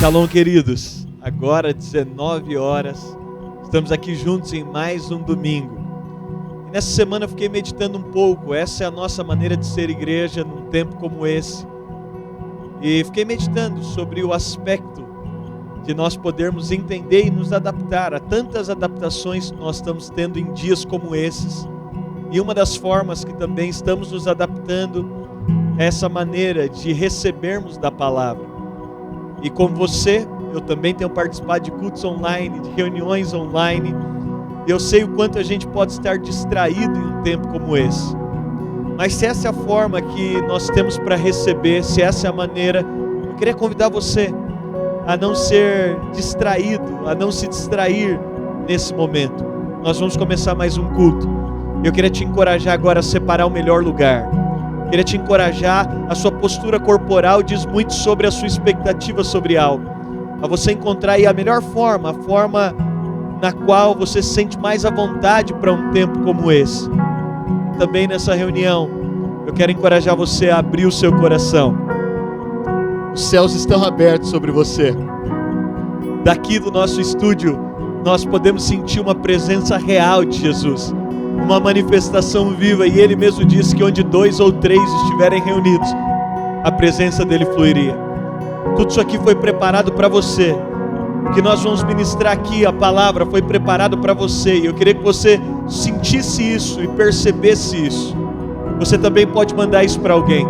Shalom, queridos. Agora 19 horas, estamos aqui juntos em mais um domingo. E nessa semana eu fiquei meditando um pouco. Essa é a nossa maneira de ser igreja num tempo como esse. E fiquei meditando sobre o aspecto de nós podermos entender e nos adaptar a tantas adaptações que nós estamos tendo em dias como esses. E uma das formas que também estamos nos adaptando é essa maneira de recebermos da palavra. E como você, eu também tenho participado de cultos online, de reuniões online. E eu sei o quanto a gente pode estar distraído em um tempo como esse. Mas se essa é a forma que nós temos para receber, se essa é a maneira, eu queria convidar você a não ser distraído, a não se distrair nesse momento. Nós vamos começar mais um culto. Eu queria te encorajar agora a separar o melhor lugar. Queria te encorajar, a sua postura corporal diz muito sobre a sua expectativa sobre algo. A você encontrar aí a melhor forma, a forma na qual você se sente mais à vontade para um tempo como esse. Também nessa reunião, eu quero encorajar você a abrir o seu coração. Os céus estão abertos sobre você. Daqui do nosso estúdio, nós podemos sentir uma presença real de Jesus. Uma manifestação viva, e Ele mesmo disse que onde 2 ou 3 estiverem reunidos, a presença dEle fluiria. Tudo isso aqui foi preparado para você. O que nós vamos ministrar aqui, a palavra, foi preparado para você, e eu queria que você sentisse isso e percebesse isso. Você também pode mandar isso para alguém.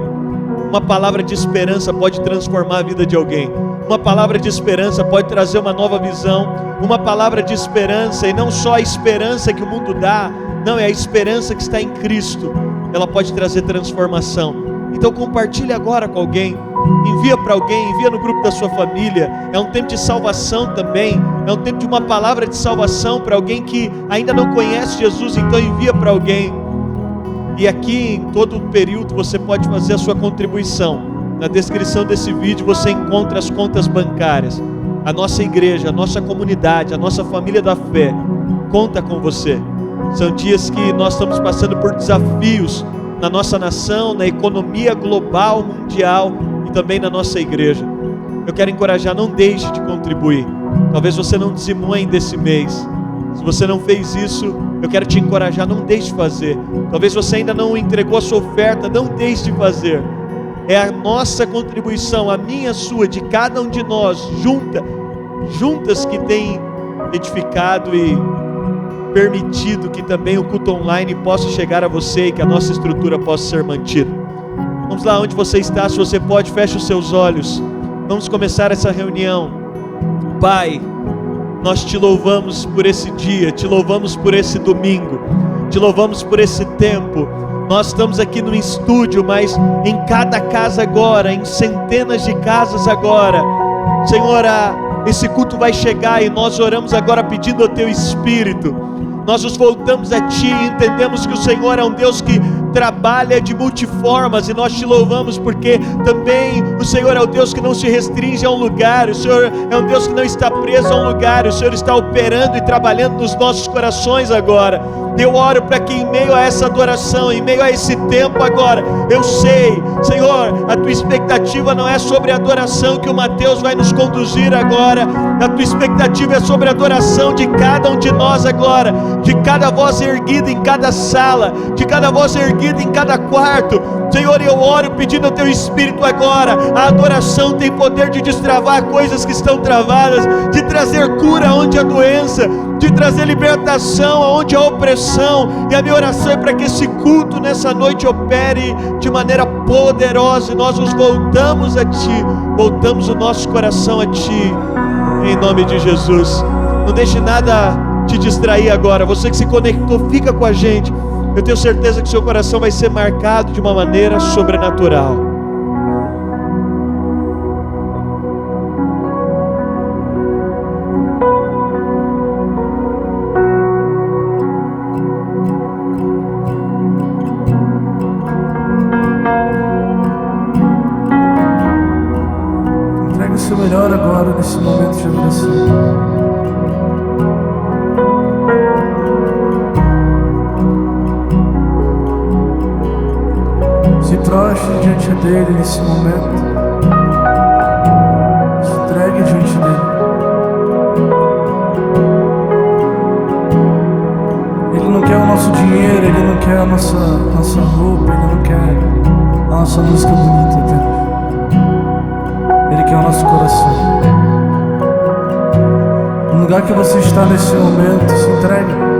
Uma palavra de esperança pode transformar a vida de alguém. Uma palavra de esperança pode trazer uma nova visão. Uma palavra de esperança, e não só a esperança que o mundo dá, não, é a esperança que está em Cristo. Ela pode trazer transformação. Então compartilhe agora com alguém. Envia para alguém, envia no grupo da sua família. É um tempo de salvação também. É um tempo de uma palavra de salvação para alguém que ainda não conhece Jesus. Então envia para alguém. E aqui em todo o período você pode fazer a sua contribuição. Na descrição desse vídeo você encontra as contas bancárias. A nossa igreja, a nossa comunidade, a nossa família da fé conta com você. São dias que nós estamos passando por desafios na nossa nação, na economia global, mundial e também na nossa igreja. Eu quero encorajar, não deixe de contribuir. Talvez você não dizimou ainda esse mês. Se você não fez isso, eu quero te encorajar, não deixe de fazer. Talvez você ainda não entregou a sua oferta, não deixe de fazer. É a nossa contribuição, a minha, a sua, de cada um de nós, juntas que tem edificado e permitido que também o culto online possa chegar a você e que a nossa estrutura possa ser mantida. Vamos lá onde você está, se você pode, feche os seus olhos. Vamos começar essa reunião. Pai, nós te louvamos por esse dia, te louvamos por esse domingo, te louvamos por esse tempo. Nós estamos aqui no estúdio, mas em cada casa agora, em centenas de casas agora. Senhor, esse culto vai chegar e nós oramos agora pedindo ao Teu Espírito. Nós nos voltamos a Ti e entendemos que o Senhor é um Deus que trabalha de multiformas, e nós te louvamos porque também o Senhor é o Deus que não se restringe a um lugar. O Senhor é um Deus que não está preso a um lugar. O Senhor está operando e trabalhando nos nossos corações agora. Eu oro para que em meio a essa adoração, em meio a esse tempo agora, eu sei, Senhor, a Tua expectativa não é sobre a adoração que o Mateus vai nos conduzir agora. A Tua expectativa é sobre a adoração de cada um de nós agora, de cada voz erguida em cada sala, de cada voz erguida em cada quarto. Senhor, eu oro pedindo ao Teu Espírito agora. A adoração tem poder de destravar coisas que estão travadas, de trazer cura onde há doença, de trazer libertação onde há opressão. E a minha oração é para que esse culto nessa noite opere de maneira poderosa, e nós nos voltamos a Ti, voltamos o nosso coração a Ti, em nome de Jesus. Não deixe nada te distrair agora. Você que se conectou, fica com a gente. Eu tenho certeza que seu coração vai ser marcado de uma maneira sobrenatural. Entregue o seu melhor agora nesse momento de adoração. Se prostre diante dele nesse momento. Se entregue diante a nossa roupa, Ele não quer a nossa música bonita, Deus. Ele quer o nosso coração. No lugar que você está nesse momento, se entregue.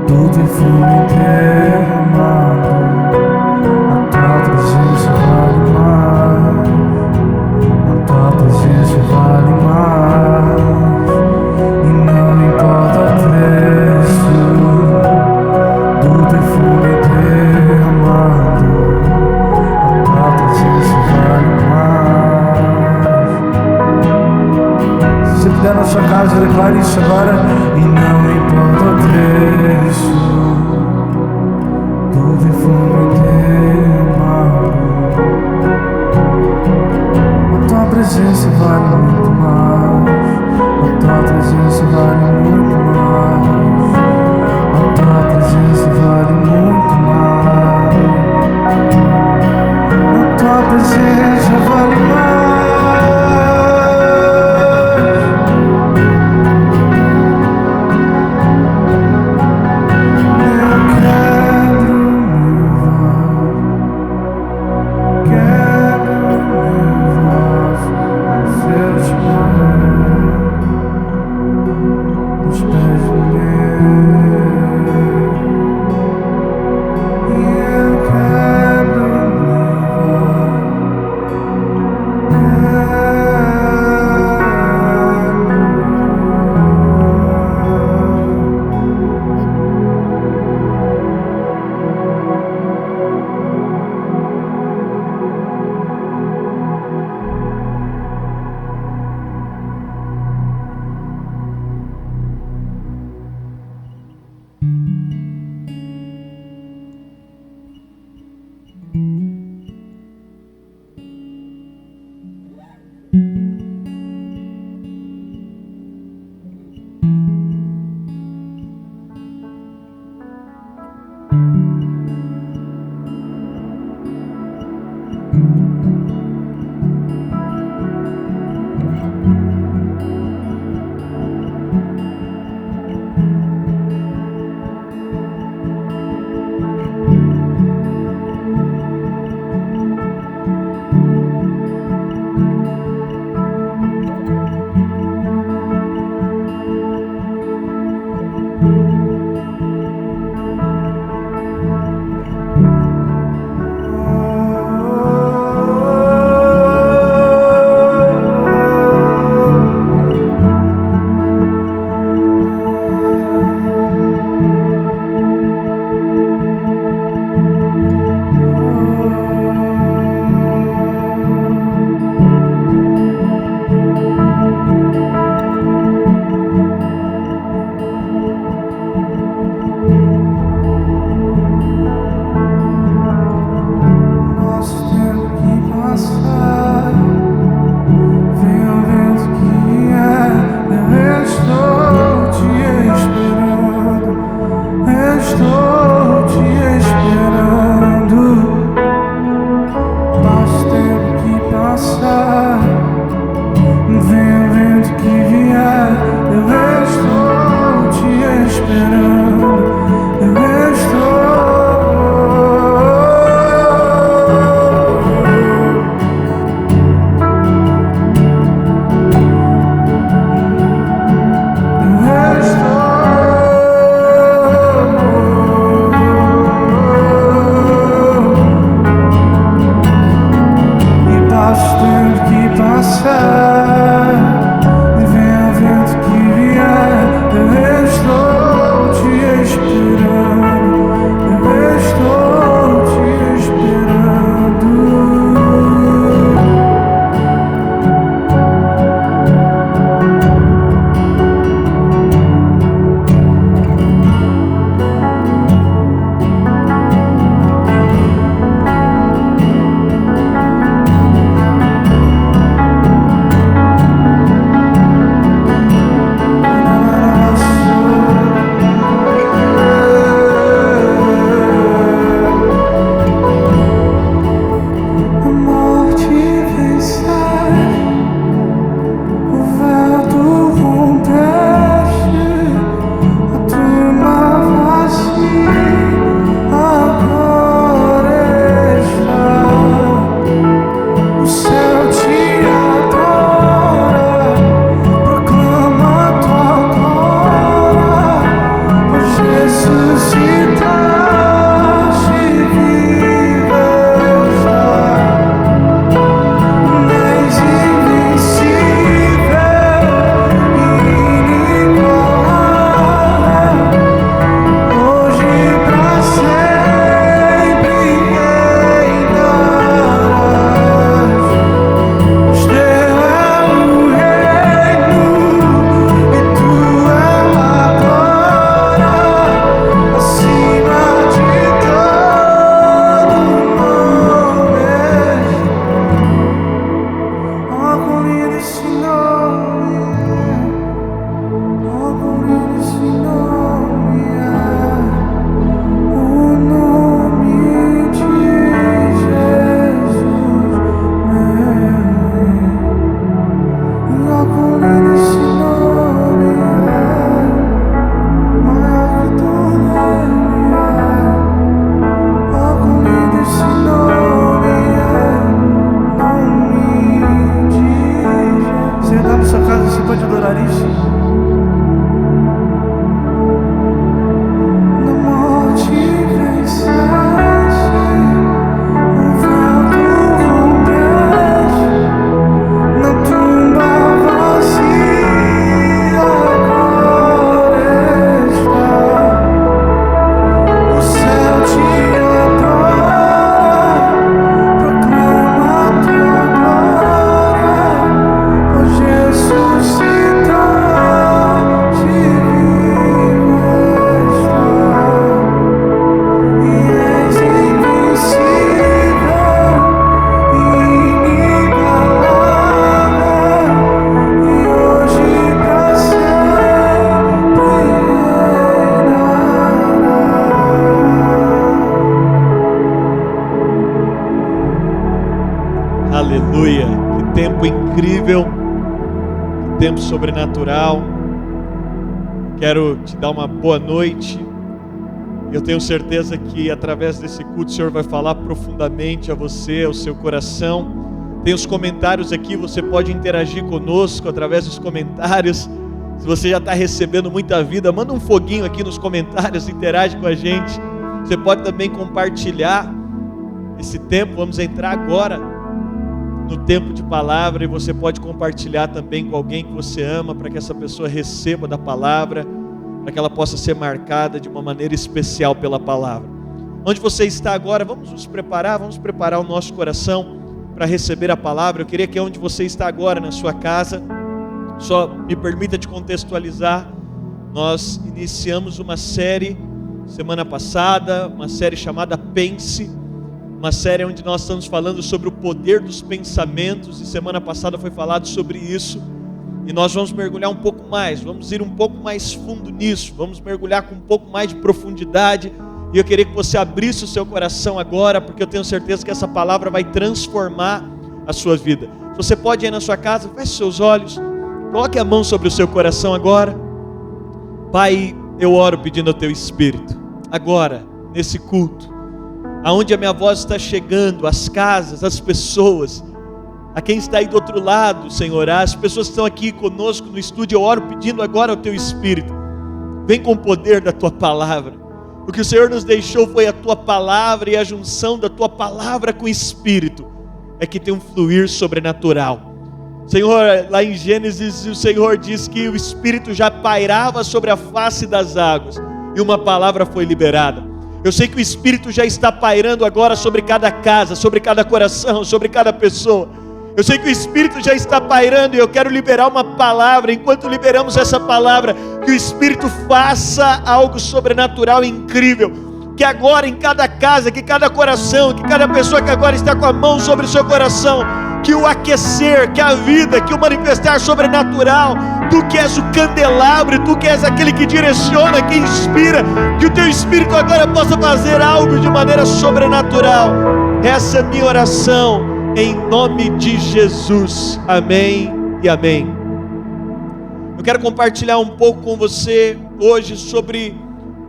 Do perfume teu paz, eu declaro isso agora. E não importa o preço do perfume derramado, a tua presença vale muito mais. A tua presença vale muito mais. A tua presença vale muito mais. A tua presença vale mais. Quero me levar aos seus pés. casa, você pode adorar isso? Na morte venceste, o véu rompeste, na tumba vazia agora está. O céu te adora, proclama a tua glória, hoje ressuscitaste, vivo está, e és invencível, inigualável, e hoje pra sempre reinará. Aleluia! Que tempo incrível, que tempo sobrenatural. Quero te dar uma boa noite. Eu tenho certeza que através desse culto o Senhor vai falar profundamente a você, ao seu coração. Tem os comentários aqui, você pode interagir conosco através dos comentários. Se você já está recebendo muita vida, manda um foguinho aqui nos comentários, interage com a gente. Você pode também compartilhar esse tempo. Vamos entrar agora no tempo de palavra, e você pode compartilhar também com alguém que você ama, para que essa pessoa receba da palavra, para que ela possa ser marcada de uma maneira especial pela palavra. Onde você está agora, vamos preparar o nosso coração para receber a palavra. Eu queria que onde você está agora, na sua casa, só me permita te contextualizar. Nós iniciamos uma série semana passada, uma série chamada Pense, uma série onde nós estamos falando sobre o poder dos pensamentos, e semana passada foi falado sobre isso, e nós vamos mergulhar um pouco mais, vamos ir um pouco mais fundo nisso, vamos mergulhar com um pouco mais de profundidade, e eu queria que você abrisse o seu coração agora, porque eu tenho certeza que essa palavra vai transformar a sua vida. Se você pode ir na sua casa, feche seus olhos, coloque a mão sobre o seu coração agora. Pai, eu oro pedindo ao Teu Espírito, agora, nesse culto, aonde a minha voz está chegando, as casas, as pessoas, a quem está aí do outro lado, Senhor, as pessoas que estão aqui conosco no estúdio, eu oro pedindo agora ao Teu Espírito, vem com o poder da Tua palavra. O que o Senhor nos deixou foi a Tua palavra, e a junção da Tua palavra com o Espírito é que tem um fluir sobrenatural. Senhor, lá em Gênesis, o Senhor diz que o Espírito já pairava sobre a face das águas, e uma palavra foi liberada. Eu sei que o Espírito já está pairando agora sobre cada casa, sobre cada coração, sobre cada pessoa. Eu sei que o Espírito já está pairando, e eu quero liberar uma palavra. Enquanto liberamos essa palavra, que o Espírito faça algo sobrenatural e incrível. Que agora em cada casa, que cada coração, que cada pessoa que agora está com a mão sobre o seu coração, que o aquecer, que a vida, que o manifestar sobrenatural, Tu que és o candelabro, Tu que és aquele que direciona, que inspira, que o Teu Espírito agora possa fazer algo de maneira sobrenatural. Essa é a minha oração, em nome de Jesus, amém e amém. Eu quero compartilhar um pouco com você hoje sobre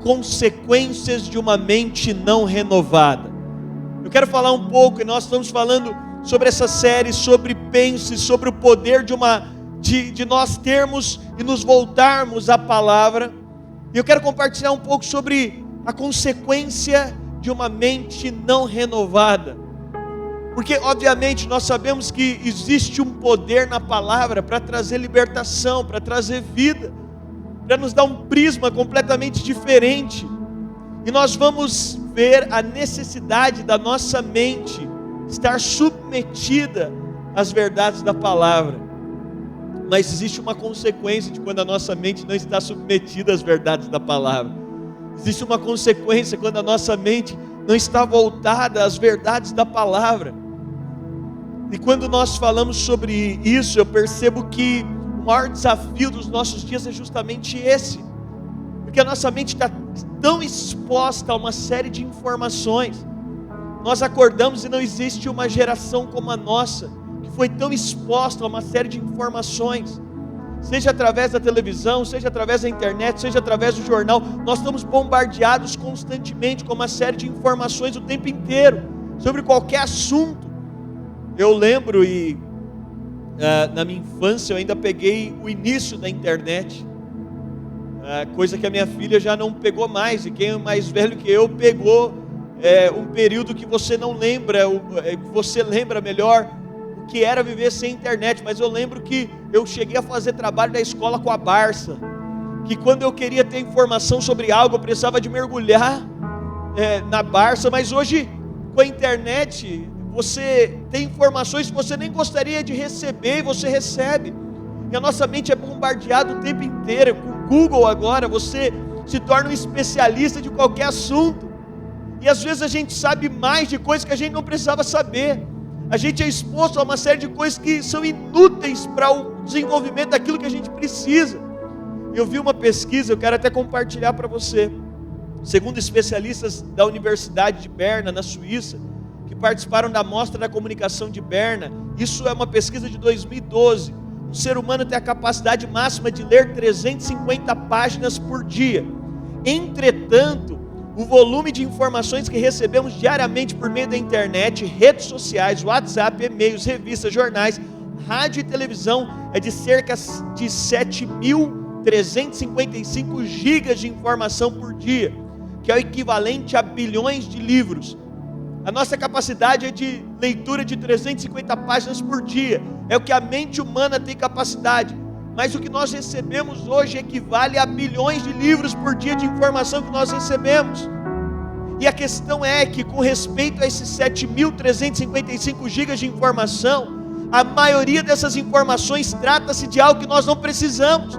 consequências de uma mente não renovada. Eu quero falar um pouco, e nós estamos falando sobre essa série, sobre Pense, sobre o poder de nós termos e nos voltarmos à palavra. E eu quero compartilhar um pouco sobre a consequência de uma mente não renovada. Porque obviamente nós sabemos que existe um poder na palavra para trazer libertação, para trazer vida, para nos dar um prisma completamente diferente. E nós vamos ver a necessidade da nossa mente estar submetida às verdades da palavra. Mas existe uma consequência de quando a nossa mente não está submetida às verdades da palavra. Existe uma consequência quando a nossa mente não está voltada às verdades da palavra. E quando nós falamos sobre isso, eu percebo que o maior desafio dos nossos dias é justamente esse. Porque a nossa mente está tão exposta a uma série de informações. Nós acordamos e não existe uma geração como a nossa, que foi tão exposta a uma série de informações. Seja através da televisão, seja através da internet, seja através do jornal. Nós estamos bombardeados constantemente com uma série de informações o tempo inteiro, sobre qualquer assunto. Eu lembro, e na minha infância eu ainda peguei o início da internet, coisa que a minha filha já não pegou mais, e quem é mais velho que eu pegou um período que você não lembra, que você lembra melhor o que era viver sem internet. Mas eu lembro que eu cheguei a fazer trabalho da escola com a Barça, que quando eu queria ter informação sobre algo eu precisava de mergulhar na Barça. Mas hoje com a internet você tem informações que você nem gostaria de receber e você recebe, e a nossa mente é bombardeada o tempo inteiro. Com o Google agora você se torna um especialista de qualquer assunto, e às vezes a gente sabe mais de coisas que a gente não precisava saber. A gente é exposto a uma série de coisas que são inúteis para o desenvolvimento daquilo que a gente precisa. Eu vi uma pesquisa, eu quero até compartilhar para você. Segundo especialistas da Universidade de Berna, na Suíça, que participaram da Mostra da Comunicação de Berna, isso é uma pesquisa de 2012, o ser humano tem a capacidade máxima de ler 350 páginas por dia. Entretanto, o volume de informações que recebemos diariamente por meio da internet, redes sociais, WhatsApp, e-mails, revistas, jornais, rádio e televisão é de cerca de 7.355 gigas de informação por dia, que é o equivalente a bilhões de livros. A nossa capacidade é de leitura de 350 páginas por dia, é o que a mente humana tem capacidade. Mas o que nós recebemos hoje equivale a bilhões de livros por dia de informação que nós recebemos. E a questão é que, com respeito a esses 7.355 gigas de informação, a maioria dessas informações trata-se de algo que nós não precisamos,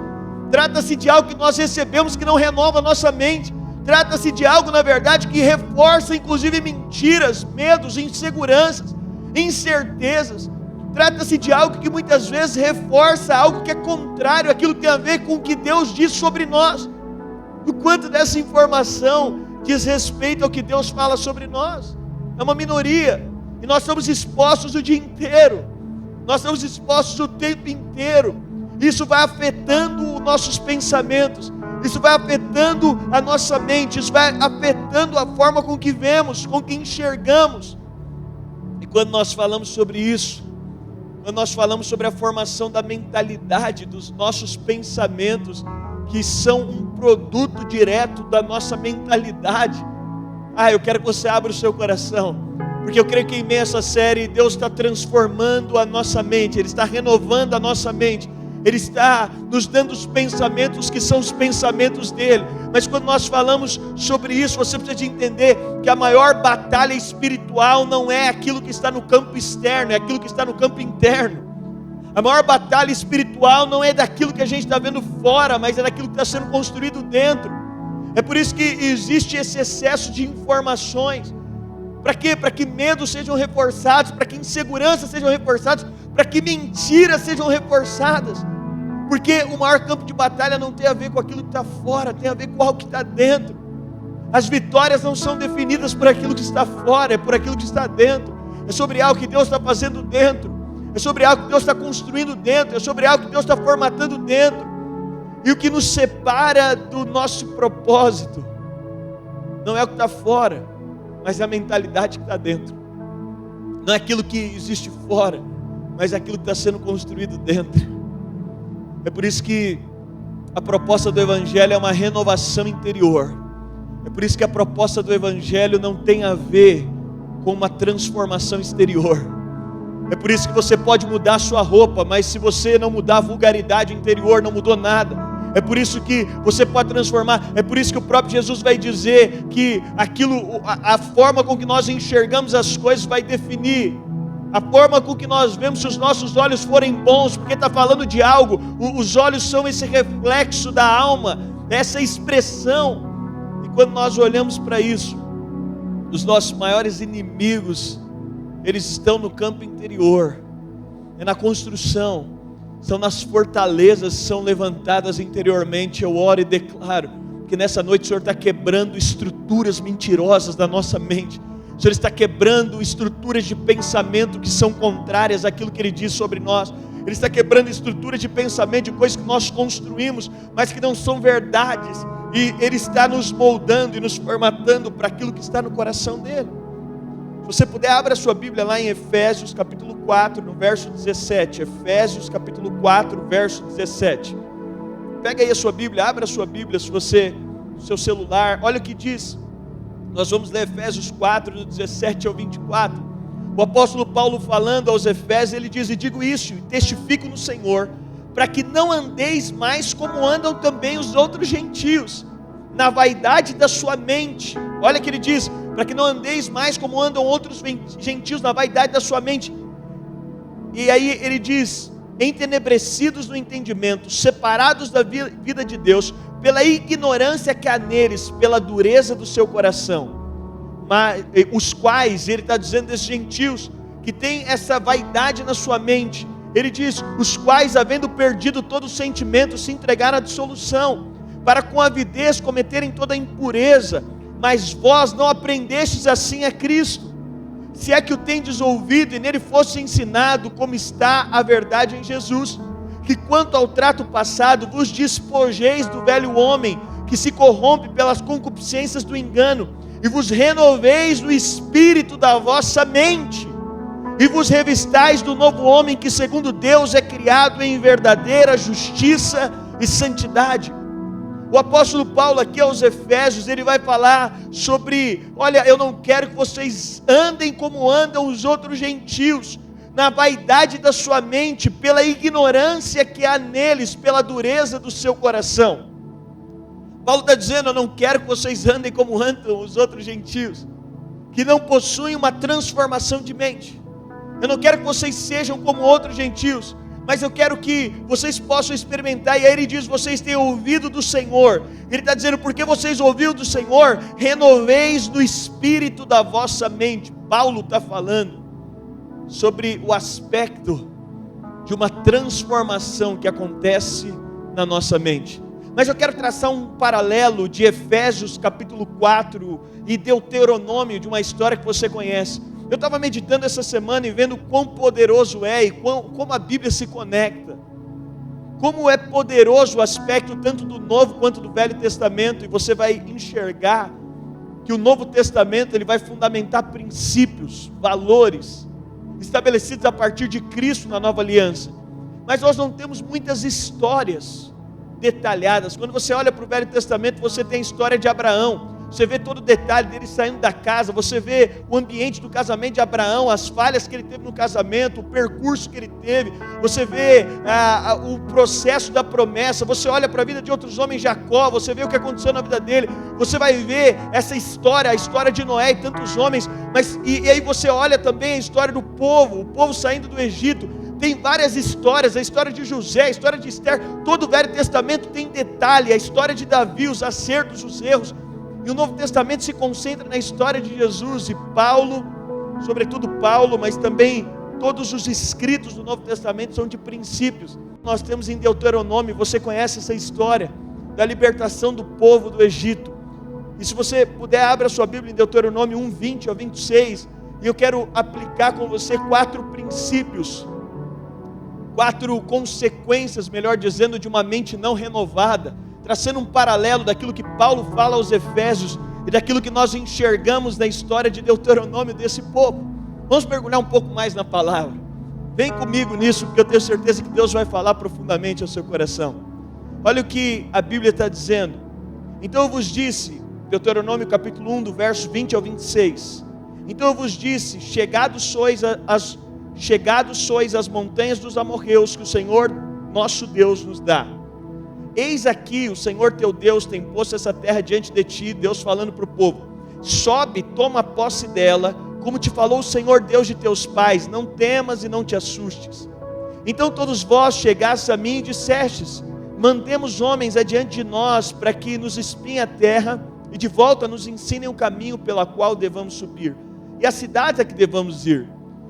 trata-se de algo que nós recebemos que não renova a nossa mente, trata-se de algo, na verdade, que reforça inclusive mentiras, medos, inseguranças, incertezas. Trata-se de algo que muitas vezes reforça algo que é contrário àquilo que tem a ver com o que Deus diz sobre nós. O quanto dessa informação diz respeito ao que Deus fala sobre nós? É uma minoria, e nós estamos expostos o dia inteiro, nós estamos expostos o tempo inteiro. Isso vai afetando os nossos pensamentos, isso vai afetando a nossa mente, isso vai afetando a forma com que vemos, com que enxergamos. E quando nós falamos sobre isso, quando nós falamos sobre a formação da mentalidade, dos nossos pensamentos, que são um produto direto da nossa mentalidade, eu quero que você abra o seu coração, porque eu creio que em meio a essa série, Deus está transformando a nossa mente, Ele está renovando a nossa mente, Ele está nos dando os pensamentos que são os pensamentos dEle. Mas quando nós falamos sobre isso, você precisa de entender que a maior batalha espiritual não é aquilo que está no campo externo, é aquilo que está no campo interno. A maior batalha espiritual não é daquilo que a gente está vendo fora, mas é daquilo que está sendo construído dentro. É por isso que existe esse excesso de informações. Para quê? Para que medos sejam reforçados, para que inseguranças sejam reforçadas, para que mentiras sejam reforçadas. Porque o maior campo de batalha não tem a ver com aquilo que está fora, tem a ver com algo que está dentro. As vitórias não são definidas por aquilo que está fora, é por aquilo que está dentro. É sobre algo que Deus está fazendo dentro, é sobre algo que Deus está construindo dentro, é sobre algo que Deus está formatando dentro. E o que nos separa do nosso propósito não é o que está fora, mas é a mentalidade que está dentro. Não é aquilo que existe fora, mas é aquilo que está sendo construído dentro. É por isso que a proposta do Evangelho é uma renovação interior. É por isso que a proposta do Evangelho não tem a ver com uma transformação exterior. É por isso que você pode mudar a sua roupa, mas se você não mudar a vulgaridade interior, não mudou nada. É por isso que você pode transformar. É por isso que o próprio Jesus vai dizer que a forma com que nós enxergamos as coisas vai definir a forma com que nós vemos, se os nossos olhos forem bons, porque está falando de algo. Os olhos são esse reflexo da alma, essa expressão. E quando nós olhamos para isso, os nossos maiores inimigos, eles estão no campo interior, é na construção, são nas fortalezas que são levantadas interiormente. Eu oro e declaro que nessa noite o Senhor está quebrando estruturas mentirosas da nossa mente. O Senhor está quebrando estruturas de pensamento que são contrárias àquilo que Ele diz sobre nós. Ele está quebrando estruturas de pensamento, de coisas que nós construímos, mas que não são verdades. E Ele está nos moldando e nos formatando para aquilo que está no coração dEle. Se você puder, abra a sua Bíblia lá em Efésios capítulo 4, no verso 17. Efésios capítulo 4, verso 17. Pega aí a sua Bíblia, abra a sua Bíblia, se você, no seu celular. Olha o que diz. Nós vamos ler Efésios 4, do 17 ao 24. O apóstolo Paulo falando aos Efésios, ele diz: e digo isso, e testifico no Senhor, para que não andeis mais como andam também os outros gentios, na vaidade da sua mente. Olha que ele diz: para que não andeis mais como andam outros gentios, na vaidade da sua mente. E aí ele diz: entenebrecidos no entendimento, separados da vida de Deus, pela ignorância que há neles, pela dureza do seu coração. Mas os quais, ele está dizendo desses gentios, que tem essa vaidade na sua mente, ele diz: os quais, havendo perdido todo o sentimento, se entregaram à dissolução, para com avidez cometerem toda a impureza. Mas vós não aprendestes assim a Cristo, se é que o tendes ouvido e nele fosse ensinado, como está a verdade em Jesus, que quanto ao trato passado vos despojeis do velho homem, que se corrompe pelas concupiscências do engano, e vos renoveis no espírito da vossa mente, e vos revistais do novo homem, que segundo Deus é criado em verdadeira justiça e santidade. O apóstolo Paulo aqui aos Efésios, ele vai falar sobre: olha, eu não quero que vocês andem como andam os outros gentios, na vaidade da sua mente, pela ignorância que há neles, pela dureza do seu coração. Paulo está dizendo: eu não quero que vocês andem como andam os outros gentios, que não possuem uma transformação de mente. Eu não quero que vocês sejam como outros gentios, mas eu quero que vocês possam experimentar. E aí ele diz: vocês têm ouvido do Senhor. Ele está dizendo: porque vocês ouviram do Senhor, renoveis no espírito da vossa mente. Paulo está falando sobre o aspecto de uma transformação que acontece na nossa mente. Mas eu quero traçar um paralelo de Efésios capítulo 4 e Deuteronômio, de uma história que você conhece. Eu estava meditando essa semana e vendo quão poderoso é e como a Bíblia se conecta. Como é poderoso o aspecto tanto do Novo quanto do Velho Testamento. E você vai enxergar que o Novo Testamento ele vai fundamentar princípios, valores estabelecidos a partir de Cristo na Nova Aliança. Mas nós não temos muitas histórias detalhadas. Quando você olha para o Velho Testamento, você tem a história de Abraão. Você vê todo o detalhe dele saindo da casa, você vê o ambiente do casamento de Abraão, as falhas que ele teve no casamento, o percurso que ele teve, você vê o processo da promessa, você olha para a vida de outros homens, Jacó, você vê o que aconteceu na vida dele, você vai ver essa história, a história de Noé e tantos homens, e aí você olha também a história do povo, o povo saindo do Egito. Tem várias histórias, a história de José, a história de Esther, todo o Velho Testamento tem detalhe, a história de Davi, os acertos, os erros. E o Novo Testamento se concentra na história de Jesus. E Paulo, sobretudo Paulo, mas também todos os escritos do Novo Testamento são de princípios. Nós temos em Deuteronômio, você conhece essa história da libertação do povo do Egito. E se você puder, abra a sua Bíblia em Deuteronômio 1, 20 ao 26. E eu quero aplicar com você 4 princípios, 4 consequências, melhor dizendo, de uma mente não renovada, traçando um paralelo daquilo que Paulo fala aos Efésios e daquilo que nós enxergamos na história de Deuteronômio desse povo. Vamos mergulhar um pouco mais na palavra. Vem comigo nisso, porque eu tenho certeza que Deus vai falar profundamente ao seu coração. Olha o que a Bíblia está dizendo. Então eu vos disse, Deuteronômio capítulo 1, do verso 20 ao 26. Então eu vos disse: chegados sois às montanhas dos amorreus, que o Senhor nosso Deus nos dá. Eis aqui, o Senhor teu Deus tem posto essa terra diante de ti. Deus falando para o povo: sobe, toma posse dela, como te falou o Senhor Deus de teus pais. Não temas e não te assustes. Então todos vós chegastes a mim e dissestes: mandemos homens adiante de nós, para que nos espiem a terra, e de volta nos ensinem o caminho pela qual devamos subir, e a cidade a que devamos ir.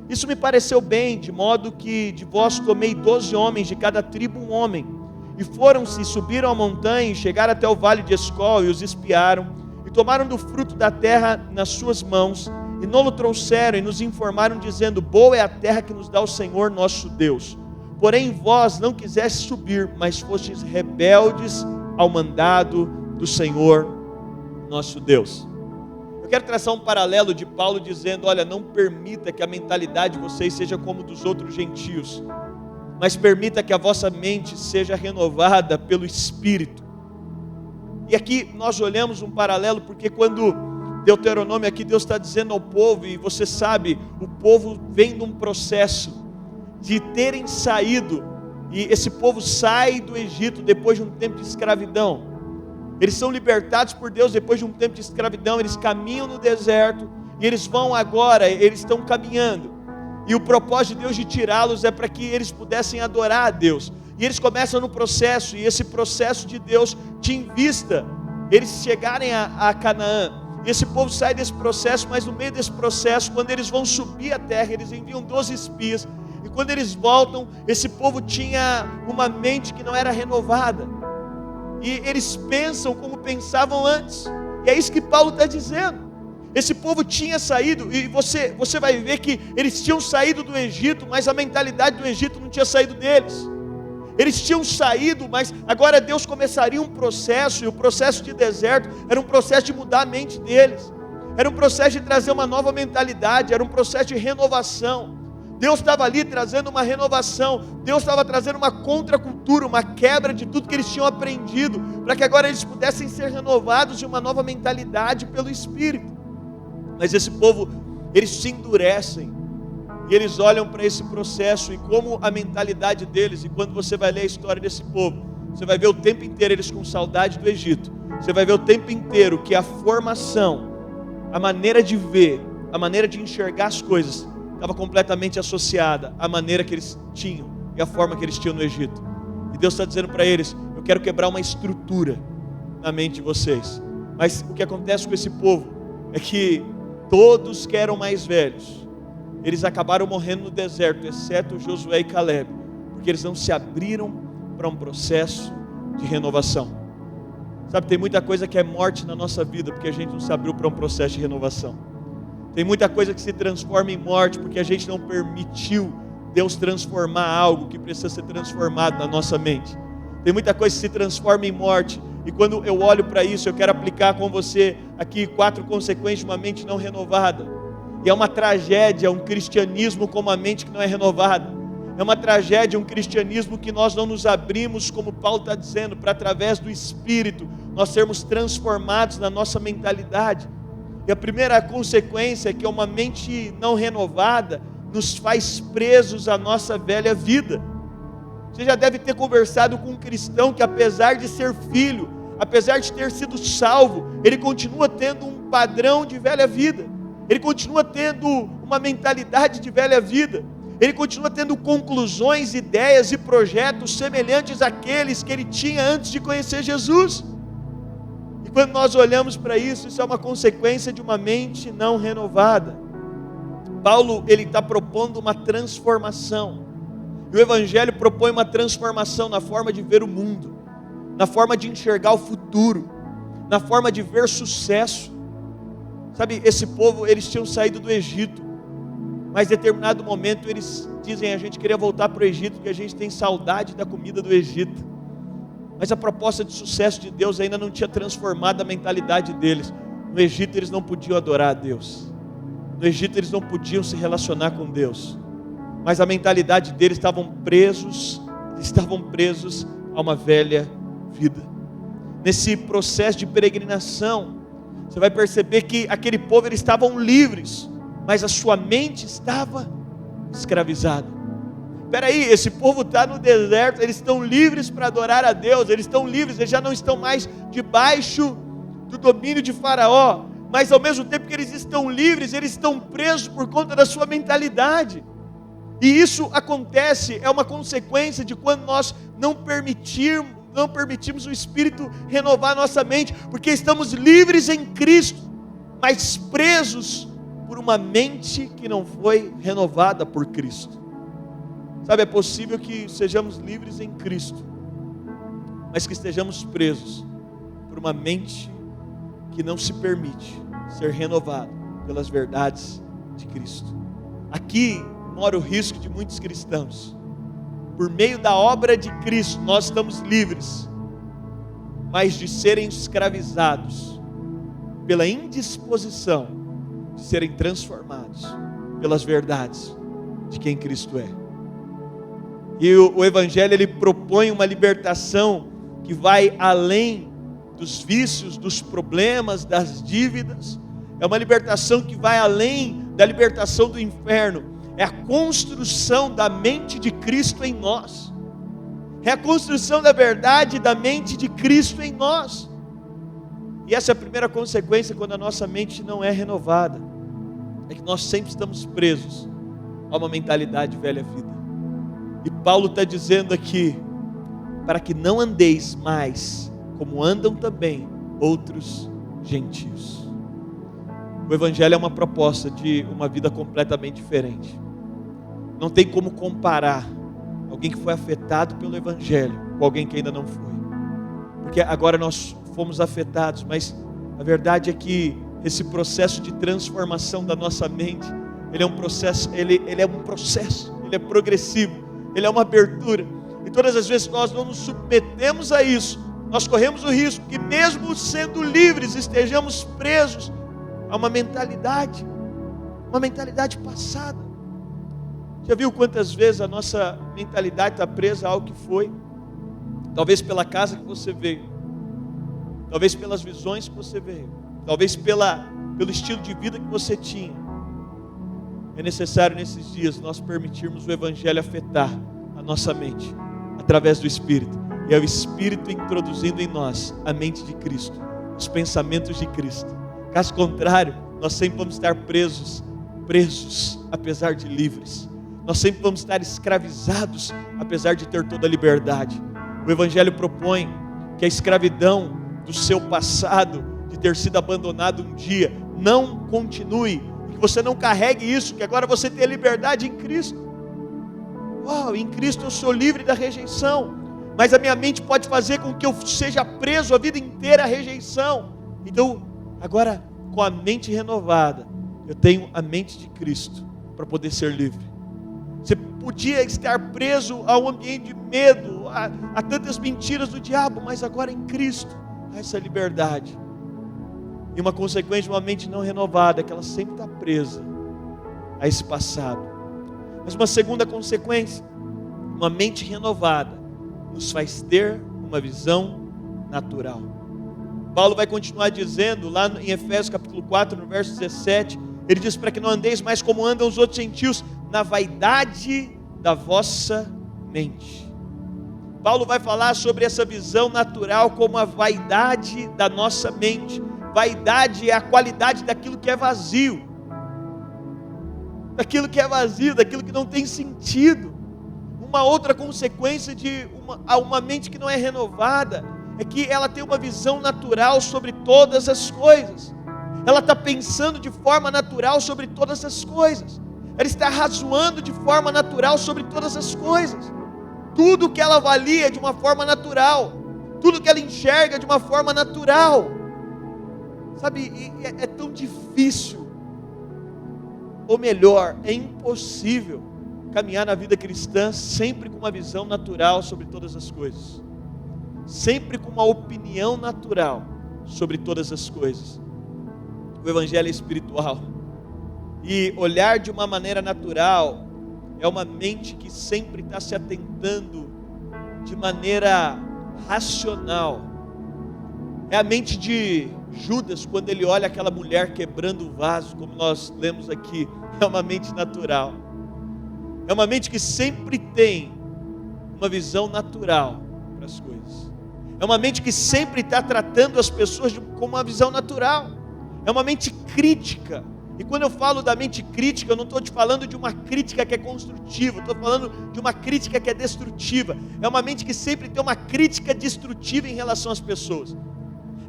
Isso me pareceu bem, de modo que de vós tomei 12 homens, de cada tribo um homem. E foram-se, subiram a montanha, e chegaram até o vale de Escol, e os espiaram, e tomaram do fruto da terra nas suas mãos, e não o trouxeram, e nos informaram, dizendo: boa é a terra que nos dá o Senhor nosso Deus. Porém vós não quisestes subir, mas fostes rebeldes ao mandado do Senhor nosso Deus. Eu quero traçar um paralelo de Paulo dizendo: olha, não permita que a mentalidade de vocês seja como dos outros gentios, mas permita que a vossa mente seja renovada pelo Espírito. E aqui nós olhamos um paralelo, porque quando Deuteronômio aqui, Deus está dizendo ao povo, e você sabe, o povo vem de um processo de terem saído, e esse povo sai do Egito depois de um tempo de escravidão. Eles são libertados por Deus depois de um tempo de escravidão, eles caminham no deserto, e eles vão agora, eles estão caminhando, e o propósito de Deus de tirá-los é para que eles pudessem adorar a Deus, e eles começam no processo, e esse processo de Deus te invista, eles chegarem a Canaã, e esse povo sai desse processo, mas no meio desse processo, quando eles vão subir a terra, eles enviam 12 espias, e quando eles voltam, esse povo tinha uma mente que não era renovada, e eles pensam como pensavam antes, e é isso que Paulo está dizendo. Esse povo tinha saído, e você vai ver que eles tinham saído do Egito, mas a mentalidade do Egito não tinha saído deles. Eles tinham saído, mas agora Deus começaria um processo, e o processo de deserto era um processo de mudar a mente deles, era um processo de trazer uma nova mentalidade, era um processo de renovação. Deus estava ali trazendo uma renovação, Deus estava trazendo uma contracultura, uma quebra de tudo que eles tinham aprendido, para que agora eles pudessem ser renovados de uma nova mentalidade pelo Espírito. Mas esse povo, eles se endurecem, e eles olham para esse processo, e como a mentalidade deles, e quando você vai ler a história desse povo, você vai ver o tempo inteiro eles com saudade do Egito, você vai ver o tempo inteiro que a formação, a maneira de ver, a maneira de enxergar as coisas, estava completamente associada à maneira que eles tinham, e à forma que eles tinham no Egito. E Deus está dizendo para eles: eu quero quebrar uma estrutura na mente de vocês. Mas o que acontece com esse povo é que todos que eram mais velhos, eles acabaram morrendo no deserto, exceto Josué e Caleb, porque eles não se abriram para um processo de renovação. Sabe, tem muita coisa que é morte na nossa vida, porque a gente não se abriu para um processo de renovação. Tem muita coisa que se transforma em morte, porque a gente não permitiu Deus transformar algo que precisa ser transformado na nossa mente. Tem muita coisa que se transforma em morte, e quando eu olho para isso, eu quero aplicar com você aqui 4 consequências de uma mente não renovada. E é uma tragédia um cristianismo com uma mente que não é renovada. É uma tragédia um cristianismo que nós não nos abrimos, como Paulo está dizendo, para através do Espírito, nós sermos transformados na nossa mentalidade. E a primeira consequência é que uma mente não renovada nos faz presos à nossa velha vida. Você já deve ter conversado com um cristão que, apesar de ser filho, apesar de ter sido salvo, ele continua tendo um padrão de velha vida, ele continua tendo uma mentalidade de velha vida, ele continua tendo conclusões, ideias e projetos semelhantes àqueles que ele tinha antes de conhecer Jesus. E quando nós olhamos para isso, isso é uma consequência de uma mente não renovada. Paulo, ele está propondo uma transformação, e o Evangelho propõe uma transformação na forma de ver o mundo, na forma de enxergar o futuro, na forma de ver sucesso. Sabe, esse povo, eles tinham saído do Egito, mas em determinado momento eles dizem: a gente queria voltar para o Egito, porque a gente tem saudade da comida do Egito. Mas a proposta de sucesso de Deus ainda não tinha transformado a mentalidade deles. No Egito eles não podiam adorar a Deus, no Egito eles não podiam se relacionar com Deus, mas a mentalidade deles estavam presos a uma velha vida. Nesse processo de peregrinação, você vai perceber que aquele povo, eles estavam livres, mas a sua mente estava escravizada. Espera aí, esse povo está no deserto, eles estão livres para adorar a Deus, eles estão livres, eles já não estão mais debaixo do domínio de Faraó, mas ao mesmo tempo que eles estão livres, eles estão presos por conta da sua mentalidade. E isso acontece, é uma consequência de quando nós não permitimos o Espírito renovar a nossa mente, porque estamos livres em Cristo, mas presos por uma mente que não foi renovada por Cristo. Sabe, é possível que sejamos livres em Cristo, mas que estejamos presos por uma mente que não se permite ser renovada pelas verdades de Cristo. Aqui mora o risco de muitos cristãos. Por meio da obra de Cristo, nós estamos livres, mas de serem escravizados pela indisposição de serem transformados pelas verdades de quem Cristo é. E o Evangelho, ele propõe uma libertação que vai além dos vícios, dos problemas, das dívidas. É uma libertação que vai além da libertação do inferno. É a construção da mente de Cristo em nós. É a construção da verdade da mente de Cristo em nós. E essa é a primeira consequência quando a nossa mente não é renovada. É que nós sempre estamos presos a uma mentalidade velha-vida. E Paulo está dizendo aqui, para que não andeis mais como andam também outros gentios. O Evangelho é uma proposta de uma vida completamente diferente. Não tem como comparar alguém que foi afetado pelo Evangelho com alguém que ainda não foi. Porque agora nós fomos afetados, mas a verdade é que esse processo de transformação da nossa mente, ele é um processo, ele é progressivo, ele é uma abertura. E todas as vezes que nós não nos submetemos a isso, nós corremos o risco que mesmo sendo livres, estejamos presos a uma mentalidade passada. Já viu quantas vezes a nossa mentalidade está presa a algo que foi? Talvez pela casa que você veio, talvez pelas visões que você veio, talvez pelo estilo de vida que você tinha. É necessário nesses dias nós permitirmos o Evangelho afetar a nossa mente, através do Espírito. E é o Espírito introduzindo em nós a mente de Cristo, os pensamentos de Cristo. Caso contrário, nós sempre vamos estar presos, apesar de livres. Nós sempre vamos estar escravizados, apesar de ter toda a liberdade. O Evangelho propõe que a escravidão do seu passado, de ter sido abandonado um dia, não continue, que você não carregue isso, que agora você tem a liberdade em Cristo. Uau, em Cristo eu sou livre da rejeição, mas a minha mente pode fazer com que eu seja preso a vida inteira à rejeição. Então, agora, com a mente renovada, eu tenho a mente de Cristo para poder ser livre. Você podia estar preso a um ambiente de medo, a tantas mentiras do diabo, mas agora em Cristo há essa liberdade. E uma consequência de uma mente não renovada é que ela sempre está presa a esse passado. Mas uma segunda consequência, uma mente renovada nos faz ter uma visão natural. Paulo vai continuar dizendo lá em Efésios capítulo 4, no verso 17, ele diz: para que não andeis mais como andam os outros gentios, na vaidade da vossa mente. Paulo vai falar sobre essa visão natural como a vaidade da nossa mente. Vaidade é a qualidade daquilo que é vazio, daquilo que não tem sentido. Uma outra consequência de uma mente que não é renovada é que ela tem uma visão natural sobre todas as coisas. Ela está pensando de forma natural sobre todas as coisas. Ela está razoando de forma natural sobre todas as coisas. Tudo que ela avalia de uma forma natural, tudo que ela enxerga de uma forma natural. Sabe, é tão difícil, ou melhor, é impossível caminhar na vida cristã sempre com uma visão natural sobre todas as coisas, sempre com uma opinião natural sobre todas as coisas. O Evangelho é espiritual, e olhar de uma maneira natural é uma mente que sempre está se atentando de maneira racional. É a mente de Judas, quando ele olha aquela mulher quebrando o vaso, como nós lemos aqui. É uma mente natural, é uma mente que sempre tem uma visão natural para as coisas, é uma mente que sempre está tratando as pessoas com uma visão natural, é uma mente crítica. E quando eu falo da mente crítica, eu não estou te falando de uma crítica que é construtiva, estou falando de uma crítica que é destrutiva. É uma mente que sempre tem uma crítica destrutiva em relação às pessoas.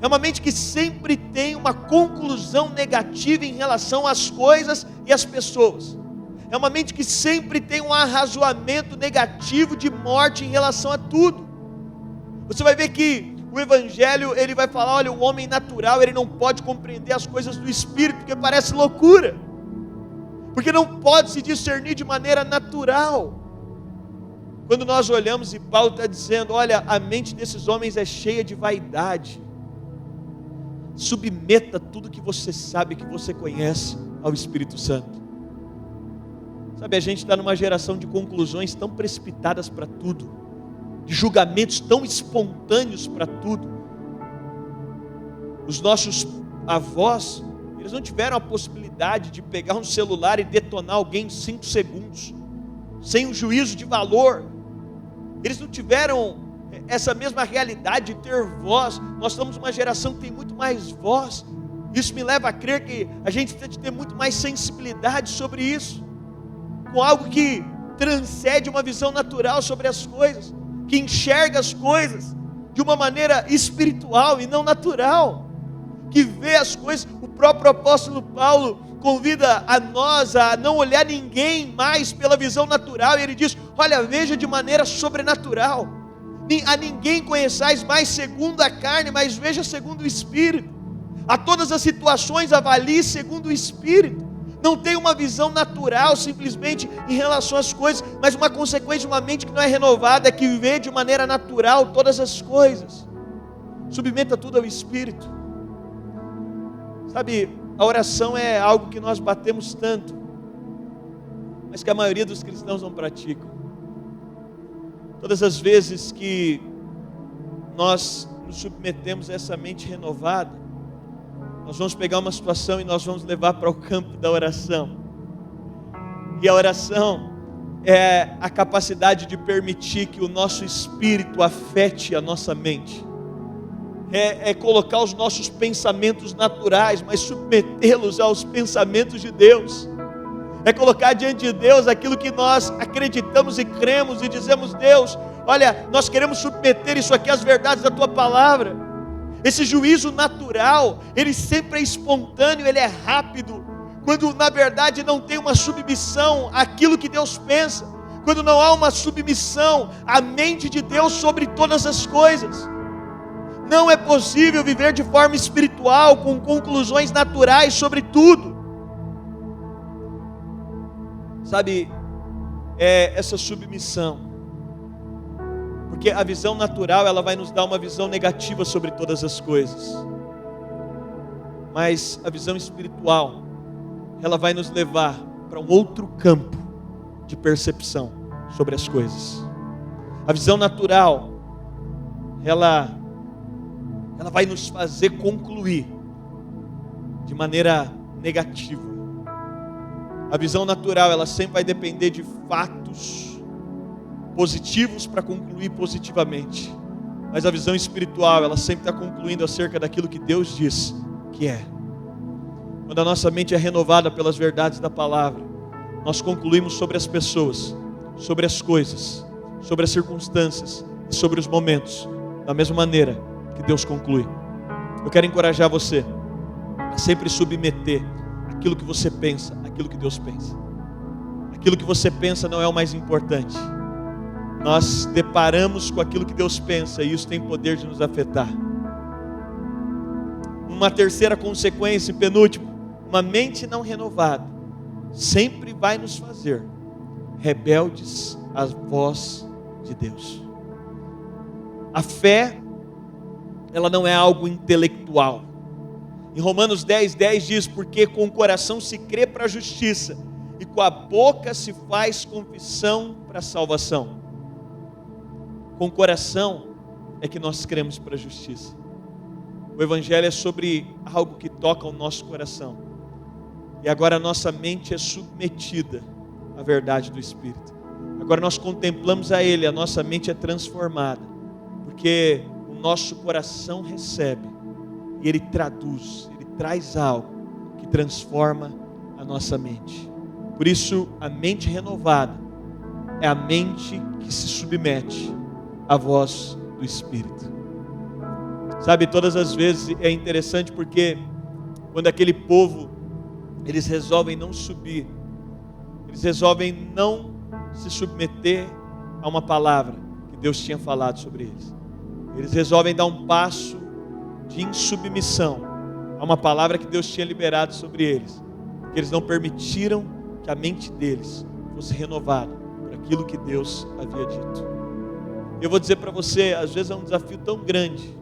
É uma mente que sempre tem uma conclusão negativa em relação às coisas e às pessoas. É uma mente que sempre tem um arrazoamento negativo de morte em relação a tudo. Você vai ver que o Evangelho, ele vai falar, olha, o homem natural, ele não pode compreender as coisas do Espírito, porque parece loucura, porque não pode se discernir de maneira natural. Quando nós olhamos, e Paulo está dizendo, olha, a mente desses homens é cheia de vaidade. submeta tudo que você sabe, que você conhece ao Espírito Santo. Sabe, a gente está numa geração de conclusões tão precipitadas para tudo, de julgamentos tão espontâneos para tudo. Os nossos avós, eles não tiveram a possibilidade de pegar um celular e detonar alguém em 5 segundos, sem um juízo de valor. Eles não tiveram essa mesma realidade de ter voz. Nós estamos numa geração que tem muito mais voz. Isso me leva a crer que a gente precisa de ter muito mais sensibilidade sobre isso, com algo que transcende uma visão natural sobre as coisas, que enxerga as coisas de uma maneira espiritual e não natural, que vê as coisas. O próprio apóstolo Paulo convida a nós a não olhar ninguém mais pela visão natural, e ele diz: olha, veja de maneira sobrenatural. A ninguém conheçais mais segundo a carne, mas veja segundo o Espírito. A todas as situações avalie segundo o Espírito. Não tem uma visão natural simplesmente em relação às coisas, mas uma consequência de uma mente que não é renovada, que vê de maneira natural todas as coisas. Submeta tudo ao Espírito. Sabe, a oração é algo que nós batemos tanto, mas que a maioria dos cristãos não praticam. Todas as vezes que nós nos submetemos a essa mente renovada, nós vamos pegar uma situação e nós vamos levar para o campo da oração. E a oração é a capacidade de permitir que o nosso espírito afete a nossa mente. É colocar os nossos pensamentos naturais, mas submetê-los aos pensamentos de Deus. É colocar diante de Deus aquilo que nós acreditamos e cremos e dizemos: Deus, olha, nós queremos submeter isso aqui às verdades da Tua Palavra. Esse juízo natural, ele sempre é espontâneo, ele é rápido, quando na verdade não tem uma submissão àquilo que Deus pensa, quando não há uma submissão à mente de Deus sobre todas as coisas. Não é possível viver de forma espiritual, com conclusões naturais sobre tudo. Sabe, essa submissão, porque a visão natural, ela vai nos dar uma visão negativa sobre todas as coisas, mas a visão espiritual, ela vai nos levar para um outro campo de percepção sobre as coisas. A visão natural, ela vai nos fazer concluir de maneira negativa. A visão natural, ela sempre vai depender de fatos positivos para concluir positivamente. Mas a visão espiritual, ela sempre está concluindo acerca daquilo que Deus diz que é. Quando a nossa mente é renovada pelas verdades da palavra, nós concluímos sobre as pessoas, sobre as coisas, sobre as circunstâncias e sobre os momentos, da mesma maneira que Deus conclui. Eu quero encorajar você a sempre submeter aquilo que você pensa, aquilo que Deus pensa. Aquilo que você pensa não é o mais importante. Nós deparamos com aquilo que Deus pensa e isso tem poder de nos afetar. Uma terceira consequência, penúltima: uma mente não renovada sempre vai nos fazer rebeldes à voz de Deus. A fé, ela não é algo intelectual. Em Romanos 10:10 diz: porque com o coração se crê para a justiça e com a boca se faz confissão para a salvação. Com o coração é que nós cremos para a justiça. O Evangelho é sobre algo que toca o nosso coração. E agora a nossa mente é submetida à verdade do Espírito. Agora nós contemplamos a Ele, a nossa mente é transformada, porque o nosso coração recebe e Ele traduz, Ele traz algo que transforma a nossa mente. Por isso, a mente renovada é a mente que se submete à voz do Espírito. Sabe, todas as vezes é interessante porque quando aquele povo, eles resolvem não subir, eles resolvem não se submeter a uma palavra que Deus tinha falado sobre eles. Eles resolvem dar um passo de insubmissão a uma palavra que Deus tinha liberado sobre eles, porque eles não permitiram que a mente deles fosse renovada por aquilo que Deus havia dito. Eu vou dizer para você, às vezes é um desafio tão grande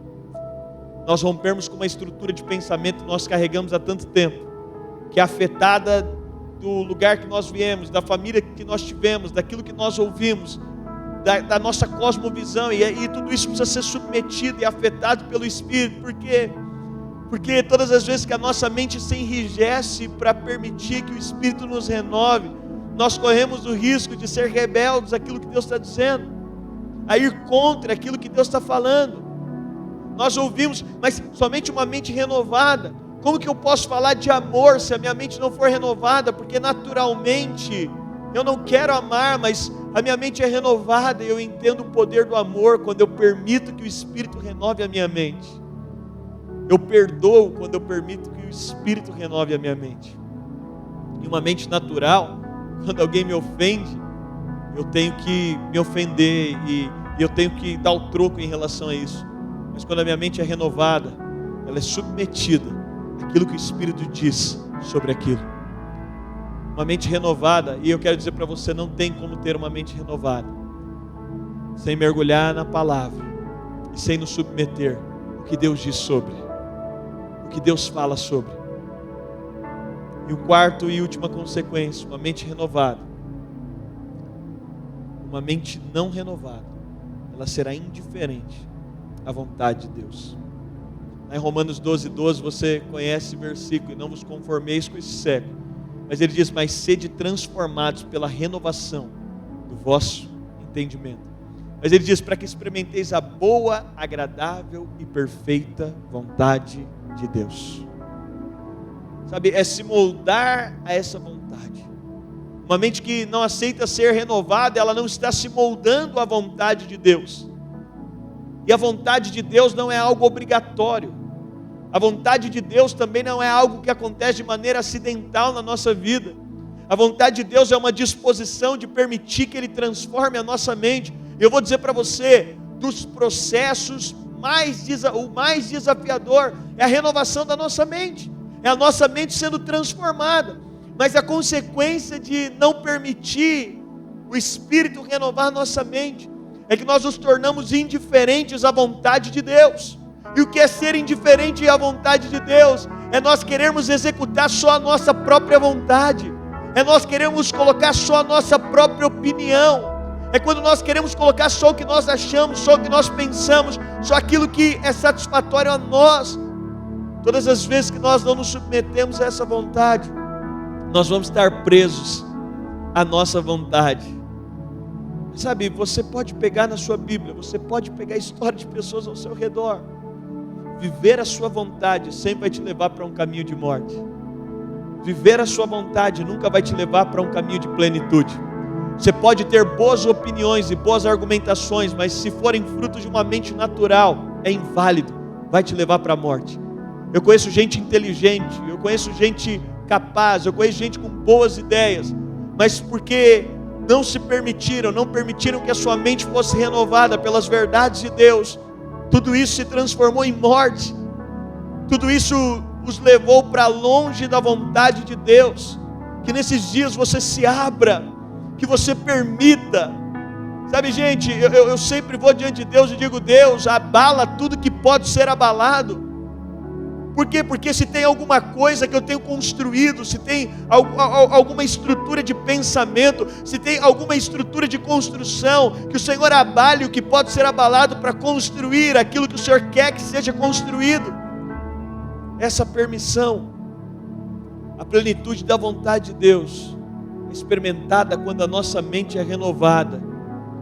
nós rompermos com uma estrutura de pensamento que nós carregamos há tanto tempo, que é afetada do lugar que nós viemos, da família que nós tivemos, daquilo que nós ouvimos, da nossa cosmovisão, e tudo isso precisa ser submetido e afetado pelo Espírito. Por quê? Porque todas as vezes que a nossa mente se enrijece para permitir que o Espírito nos renove, nós corremos o risco de ser rebeldes àquilo que Deus está dizendo, a ir contra aquilo que Deus está falando. Nós ouvimos, mas somente uma mente renovada. Como que eu posso falar de amor se a minha mente não for renovada? Porque naturalmente eu não quero amar, mas a minha mente é renovada e eu entendo o poder do amor quando eu permito que o Espírito renove a minha mente. Eu perdoo quando eu permito que o Espírito renove a minha mente. E uma mente natural, quando alguém me ofende, eu tenho que me ofender e eu tenho que dar o troco em relação a isso. Mas quando a minha mente é renovada, ela é submetida àquilo que o Espírito diz sobre aquilo. Uma mente renovada, e eu quero dizer para você, não tem como ter uma mente renovada sem mergulhar na palavra e sem nos submeter ao que Deus diz sobre, o que Deus fala sobre. E o quarto e última consequência, uma mente renovada. Uma mente não renovada, ela será indiferente à vontade de Deus. Em Romanos 12:12, você conhece esse versículo: e não vos conformeis com esse século. Mas ele diz: mas sede transformados pela renovação do vosso entendimento. Mas ele diz: para que experimenteis a boa, agradável e perfeita vontade de Deus. Sabe, é se moldar a essa vontade. Uma mente que não aceita ser renovada, ela não está se moldando à vontade de Deus. E a vontade de Deus não é algo obrigatório. A vontade de Deus também não é algo que acontece de maneira acidental na nossa vida. A vontade de Deus é uma disposição de permitir que Ele transforme a nossa mente. Eu vou dizer para você, dos processos, o mais desafiador é a renovação da nossa mente. É a nossa mente sendo transformada. Mas a consequência de não permitir o Espírito renovar a nossa mente é que nós nos tornamos indiferentes à vontade de Deus. E o que é ser indiferente à vontade de Deus? É nós queremos executar só a nossa própria vontade. É nós queremos colocar só a nossa própria opinião. É quando nós queremos colocar só o que nós achamos, só o que nós pensamos, só aquilo que é satisfatório a nós. Todas as vezes que nós não nos submetemos a essa vontade, nós vamos estar presos à nossa vontade. Sabe, você pode pegar na sua Bíblia, você pode pegar a história de pessoas ao seu redor. Viver a sua vontade sempre vai te levar para um caminho de morte. Viver a sua vontade nunca vai te levar para um caminho de plenitude. Você pode ter boas opiniões e boas argumentações, mas se forem frutos de uma mente natural, é inválido, vai te levar para a morte. Eu conheço gente inteligente, eu conheço gente capaz, eu conheço gente com boas ideias, mas porque não permitiram que a sua mente fosse renovada pelas verdades de Deus, tudo isso se transformou em morte. Tudo isso os levou para longe da vontade de Deus. Que nesses dias você se abra, que você permita. Sabe, gente, eu sempre vou diante de Deus e digo: Deus, abala tudo que pode ser abalado. Por quê? Porque se tem alguma coisa que eu tenho construído, se tem alguma estrutura de pensamento, se tem alguma estrutura de construção, que o Senhor abale o que pode ser abalado para construir aquilo que o Senhor quer que seja construído. Essa permissão, a plenitude da vontade de Deus, é experimentada quando a nossa mente é renovada.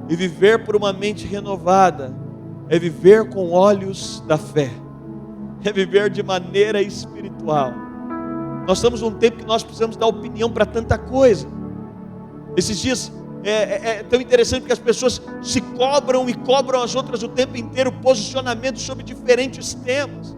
E viver por uma mente renovada é viver com olhos da fé. É viver de maneira espiritual. Nós estamos num tempo que nós precisamos dar opinião para tanta coisa. Esses dias é tão interessante porque as pessoas se cobram e cobram as outras o tempo inteiro posicionamento sobre diferentes temas.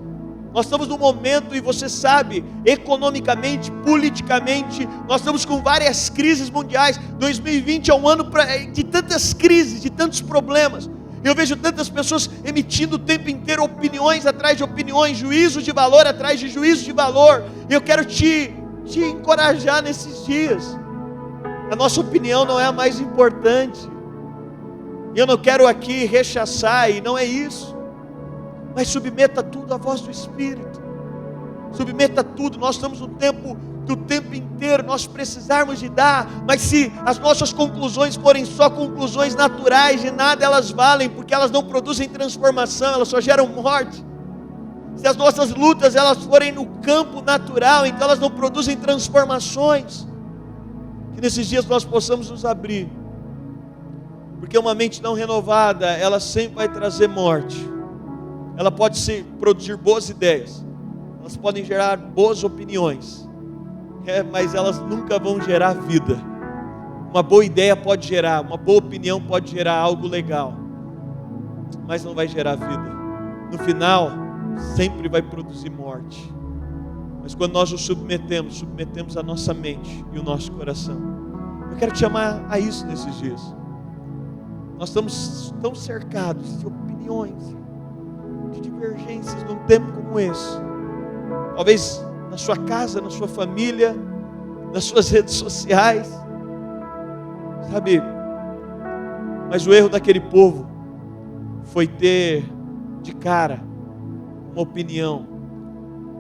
Nós estamos num momento, e você sabe, economicamente, politicamente, nós estamos com várias crises mundiais. 2020 é um ano de tantas crises, de tantos problemas. Eu vejo tantas pessoas emitindo o tempo inteiro opiniões atrás de opiniões, juízos de valor atrás de juízos de valor. E eu quero te encorajar nesses dias. A nossa opinião não é a mais importante. E eu não quero aqui rechaçar, e não é isso. Mas submeta tudo à voz do Espírito. Submeta tudo. Nós estamos no tempo do tempo inteiro nós precisarmos de dar, mas se as nossas conclusões forem só conclusões naturais, de nada elas valem, porque elas não produzem transformação, elas só geram morte. Se as nossas lutas elas forem no campo natural, então elas não produzem transformações. Que nesses dias nós possamos nos abrir, porque uma mente não renovada, ela sempre vai trazer morte. Ela pode produzir boas ideias, elas podem gerar boas opiniões, mas elas nunca vão gerar vida. Uma boa ideia pode gerar, uma boa opinião pode gerar algo legal, mas não vai gerar vida. No final, sempre vai produzir morte. Mas quando nós nos submetemos a nossa mente e o nosso coração. Eu quero te chamar a isso nesses dias. Nós estamos tão cercados de opiniões, de divergências num tempo como esse. Talvez na sua casa, na sua família, nas suas redes sociais, sabe? Mas o erro daquele povo foi ter de cara uma opinião,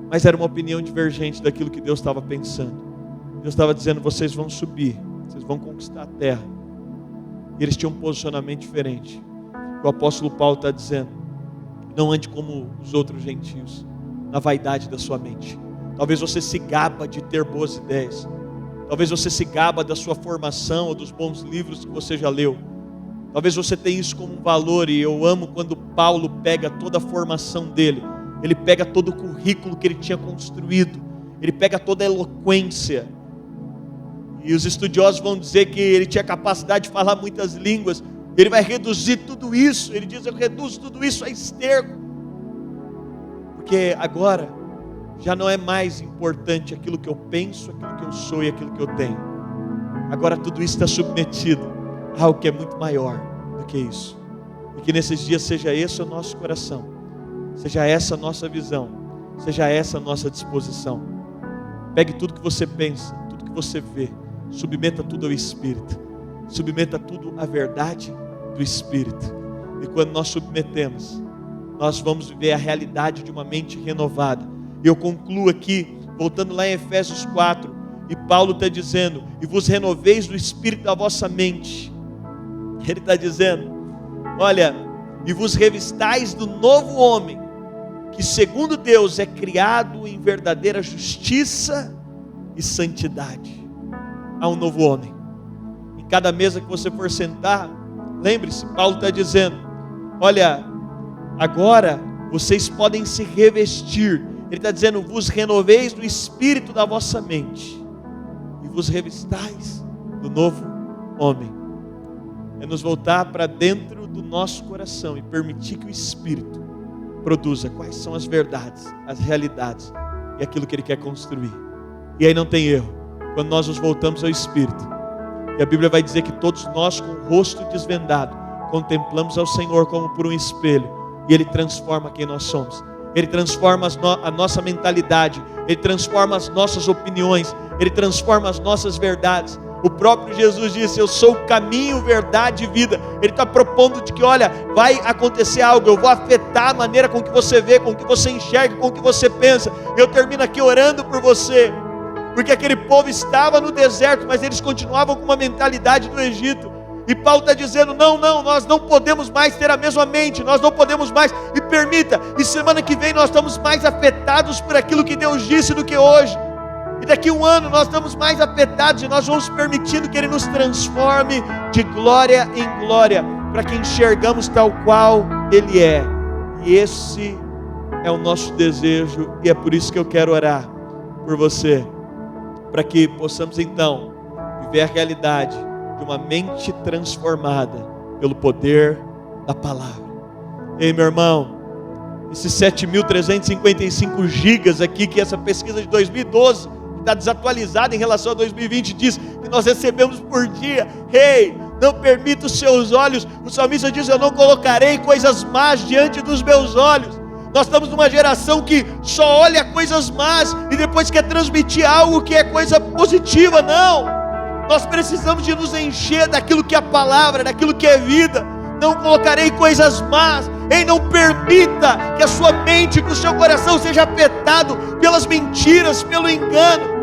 mas era uma opinião divergente daquilo que Deus estava pensando. Deus estava dizendo: vocês vão subir, vocês vão conquistar a terra. E eles tinham um posicionamento diferente. O apóstolo Paulo está dizendo: não ande como os outros gentios, na vaidade da sua mente. Talvez você se gaba de ter boas ideias. Talvez você se gaba da sua formação ou dos bons livros que você já leu. Talvez você tenha isso como um valor. E eu amo quando Paulo pega toda a formação dele. Ele pega todo o currículo que ele tinha construído. Ele pega toda a eloquência. E os estudiosos vão dizer que ele tinha capacidade de falar muitas línguas. Ele vai reduzir tudo isso. Ele diz: eu reduzo tudo isso a esterco. Porque agora já não é mais importante aquilo que eu penso, aquilo que eu sou e aquilo que eu tenho. Agora tudo isso está submetido a algo que é muito maior do que isso. E que nesses dias seja esse o nosso coração, seja essa a nossa visão, seja essa a nossa disposição. Pegue tudo que você pensa, tudo que você vê, submeta tudo ao Espírito, submeta tudo à verdade do Espírito. E quando nós submetemos, nós vamos viver a realidade de uma mente renovada. E eu concluo aqui, voltando lá em Efésios 4, e Paulo está dizendo: e vos renoveis do Espírito da vossa mente. Ele está dizendo: olha, e vos revistais do novo homem, que segundo Deus é criado em verdadeira justiça e santidade. Há um novo homem. Em cada mesa que você for sentar, lembre-se, Paulo está dizendo: olha, agora vocês podem se revestir. Ele está dizendo: vos renoveis do Espírito da vossa mente, e vos revistais do novo homem. É nos voltar para dentro do nosso coração e permitir que o Espírito produza quais são as verdades, as realidades e aquilo que Ele quer construir. E aí não tem erro, quando nós nos voltamos ao Espírito. E a Bíblia vai dizer que todos nós, com o rosto desvendado, contemplamos ao Senhor como por um espelho, e Ele transforma quem nós somos. Ele transforma a nossa mentalidade, Ele transforma as nossas opiniões, Ele transforma as nossas verdades. O próprio Jesus disse: eu sou o caminho, verdade e vida. Ele está propondo de que, olha, vai acontecer algo, eu vou afetar a maneira com que você vê, com que você enxerga, com que você pensa. Eu termino aqui orando por você, porque aquele povo estava no deserto, mas eles continuavam com uma mentalidade do Egito. E Paulo está dizendo: não, nós não podemos mais ter a mesma mente, nós não podemos mais, e permita, e semana que vem nós estamos mais afetados por aquilo que Deus disse do que hoje, e daqui um ano nós estamos mais afetados, e nós vamos permitindo que Ele nos transforme de glória em glória, para que enxergamos tal qual Ele é. E esse é o nosso desejo, e é por isso que eu quero orar por você, para que possamos então viver a realidade de uma mente transformada pelo poder da palavra. Ei, meu irmão, esses 7.355 gigas aqui, que essa pesquisa de 2012 está desatualizada em relação a 2020, diz que nós recebemos por dia. Ei, não permita os seus olhos, o salmista diz: eu não colocarei coisas más diante dos meus olhos. Nós estamos numa geração que só olha coisas más e depois quer transmitir algo que é coisa positiva. Não! Nós precisamos de nos encher daquilo que é a palavra, daquilo que é vida. Não colocarei coisas más. Ei, não permita que a sua mente, que o seu coração seja afetado pelas mentiras, pelo engano.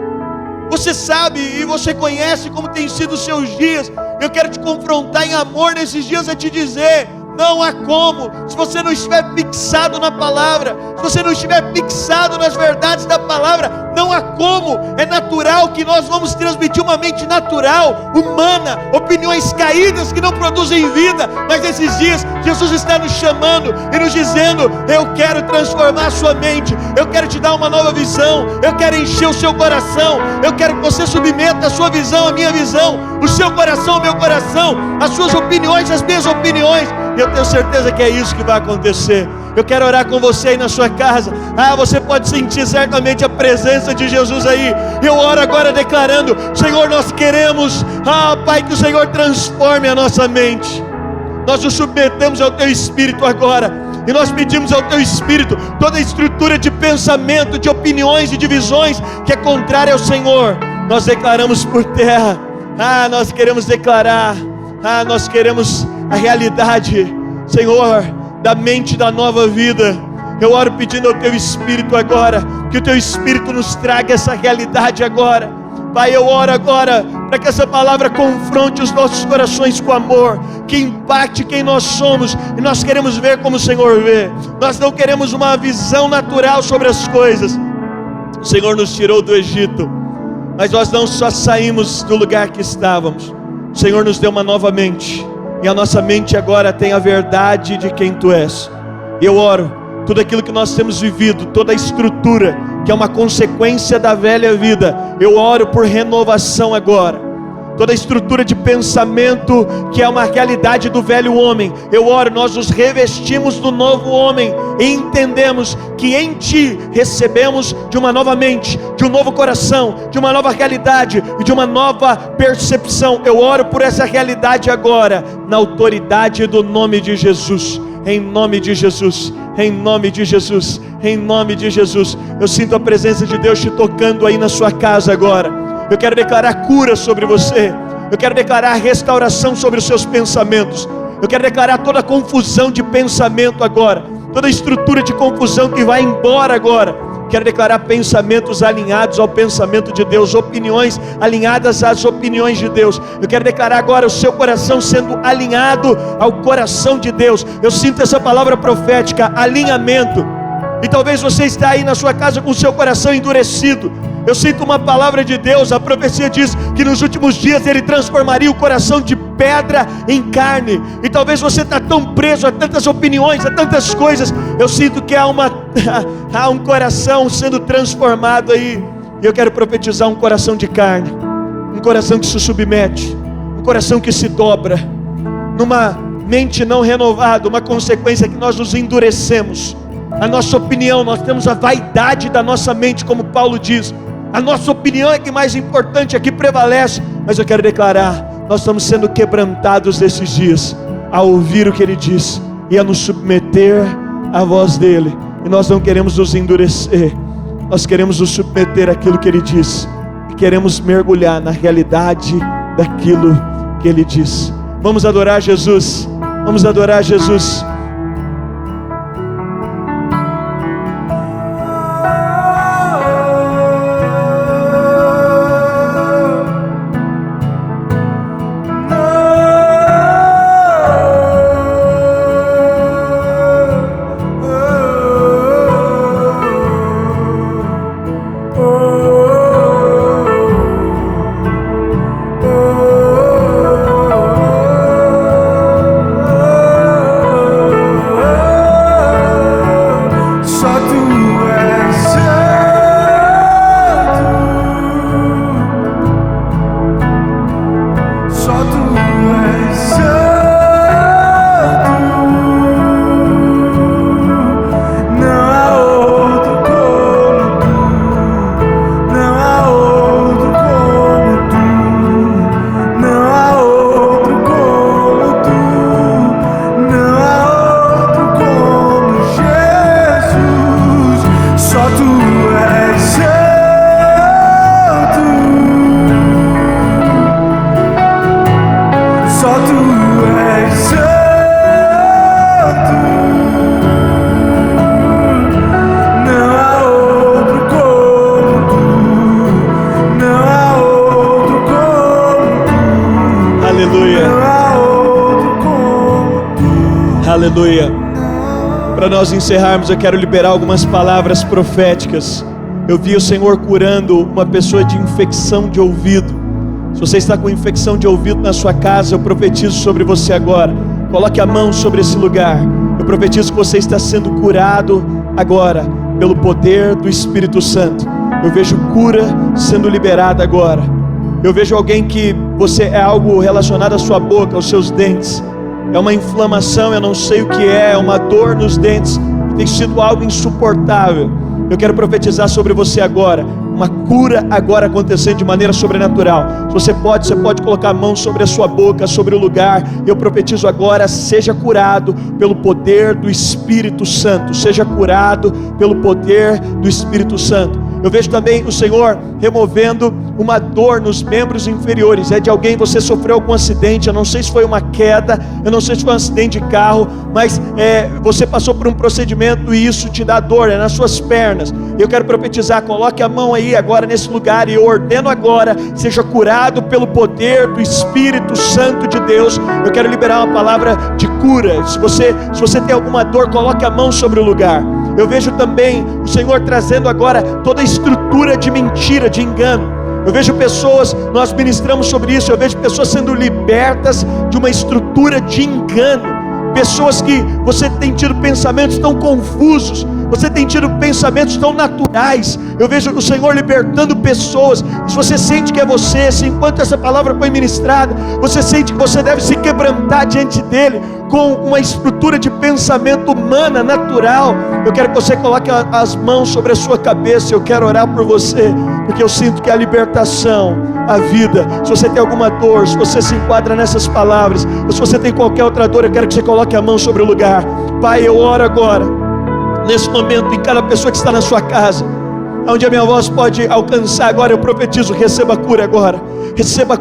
Você sabe e você conhece como tem sido os seus dias. Eu quero te confrontar em amor nesses dias a te dizer: não há como, se você não estiver fixado na palavra, se você não estiver fixado nas verdades da palavra, não há como. É natural que nós vamos transmitir uma mente natural, humana, opiniões caídas que não produzem vida. Mas nesses dias, Jesus está nos chamando e nos dizendo: eu quero transformar a sua mente, eu quero te dar uma nova visão, eu quero encher o seu coração, eu quero que você submeta a sua visão à minha visão, o seu coração ao meu coração, as suas opiniões às minhas opiniões. E eu tenho certeza que é isso que vai acontecer. Eu quero orar com você aí na sua casa. Você pode sentir certamente a presença de Jesus aí. Eu oro agora declarando: Senhor, nós queremos, Pai, que o Senhor transforme a nossa mente. Nós nos submetemos ao Teu Espírito agora, e nós pedimos ao Teu Espírito toda a estrutura de pensamento, de opiniões e de visões que é contrária ao Senhor, nós declaramos por terra. Nós queremos declarar, nós queremos a realidade, Senhor, da mente da nova vida. Eu oro pedindo ao Teu Espírito agora, que o Teu Espírito nos traga essa realidade agora. Pai, eu oro agora para que essa palavra confronte os nossos corações com amor, que impacte quem nós somos, e nós queremos ver como o Senhor vê. Nós não queremos uma visão natural sobre as coisas. O Senhor nos tirou do Egito, mas nós não só saímos do lugar que estávamos. O Senhor nos deu uma nova mente, e a nossa mente agora tem a verdade de quem Tu és. E eu oro, tudo aquilo que nós temos vivido, toda a estrutura que é uma consequência da velha vida, eu oro por renovação agora. Toda a estrutura de pensamento que é uma realidade do velho homem, eu oro, nós nos revestimos do novo homem e entendemos que em Ti recebemos de uma nova mente, de um novo coração, de uma nova realidade e de uma nova percepção. Eu oro por essa realidade agora, na autoridade do nome de Jesus. Em nome de Jesus, em nome de Jesus, em nome de Jesus. Eu sinto a presença de Deus te tocando aí na sua casa agora. Eu quero declarar cura sobre você. Eu quero declarar restauração sobre os seus pensamentos. Eu quero declarar toda a confusão de pensamento agora, toda a estrutura de confusão que vai embora agora. Quero declarar pensamentos alinhados ao pensamento de Deus, opiniões alinhadas às opiniões de Deus. Eu quero declarar agora o seu coração sendo alinhado ao coração de Deus. Eu sinto essa palavra profética, alinhamento. E talvez você está aí na sua casa com o seu coração endurecido. Eu sinto uma palavra de Deus, a profecia diz que nos últimos dias Ele transformaria o coração de pedra em carne. E talvez você está tão preso a tantas opiniões, a tantas coisas. Eu sinto que há um coração sendo transformado aí. E eu quero profetizar um coração de carne, um coração que se submete, um coração que se dobra. Numa mente não renovada, uma consequência que nós nos endurecemos. A nossa opinião, nós temos a vaidade da nossa mente, como Paulo diz. A nossa opinião é que mais importante, é que prevalece. Mas eu quero declarar, nós estamos sendo quebrantados nesses dias, a ouvir o que Ele diz e a nos submeter à voz dEle. E nós não queremos nos endurecer, nós queremos nos submeter àquilo que Ele diz, e queremos mergulhar na realidade daquilo que Ele diz. Vamos adorar Jesus, vamos adorar Jesus. Aleluia. Para nós encerrarmos, eu quero liberar algumas palavras proféticas. Eu vi o Senhor curando uma pessoa de infecção de ouvido. Se você está com infecção de ouvido na sua casa, eu profetizo sobre você agora. Coloque a mão sobre esse lugar. Eu profetizo que você está sendo curado agora, pelo poder do Espírito Santo. Eu vejo cura sendo liberada agora. Eu vejo alguém que você é algo relacionado à sua boca, aos seus dentes. É uma inflamação, eu não sei o que é uma dor nos dentes. Tem sido algo insuportável. Eu quero profetizar sobre você agora. Uma cura agora acontecendo de maneira sobrenatural. Se você pode colocar a mão sobre a sua boca, sobre o lugar. Eu profetizo agora, seja curado pelo poder do Espírito Santo. Seja curado pelo poder do Espírito Santo. Eu vejo também o Senhor removendo uma dor nos membros inferiores. É de alguém, você sofreu algum acidente, eu não sei se foi uma queda, eu não sei se foi um acidente de carro, mas você passou por um procedimento e isso te dá dor, é nas suas pernas. Eu quero profetizar, coloque a mão aí agora nesse lugar e eu ordeno agora, seja curado pelo poder do Espírito Santo de Deus. Eu quero liberar uma palavra de cura. Se você tem alguma dor, coloque a mão sobre o lugar. Eu vejo também o Senhor trazendo agora toda a estrutura de mentira, de engano. Eu vejo pessoas, nós ministramos sobre isso, eu vejo pessoas sendo libertas de uma estrutura de engano. Pessoas que você tem tido pensamentos tão confusos, você tem tido pensamentos tão naturais. Eu vejo o Senhor libertando pessoas. Se você sente que é você, se enquanto essa palavra foi ministrada, você sente que você deve se quebrantar diante dele, com uma estrutura de pensamento humana, natural, eu quero que você coloque as mãos sobre a sua cabeça. Eu quero orar por você, porque eu sinto que a libertação, a vida, se você tem alguma dor, se você se enquadra nessas palavras, ou se você tem qualquer outra dor, eu quero que você coloque a mão sobre o lugar. Pai, eu oro agora, nesse momento, em cada pessoa que está na sua casa, onde a minha voz pode alcançar agora, eu profetizo, receba cura agora. Receba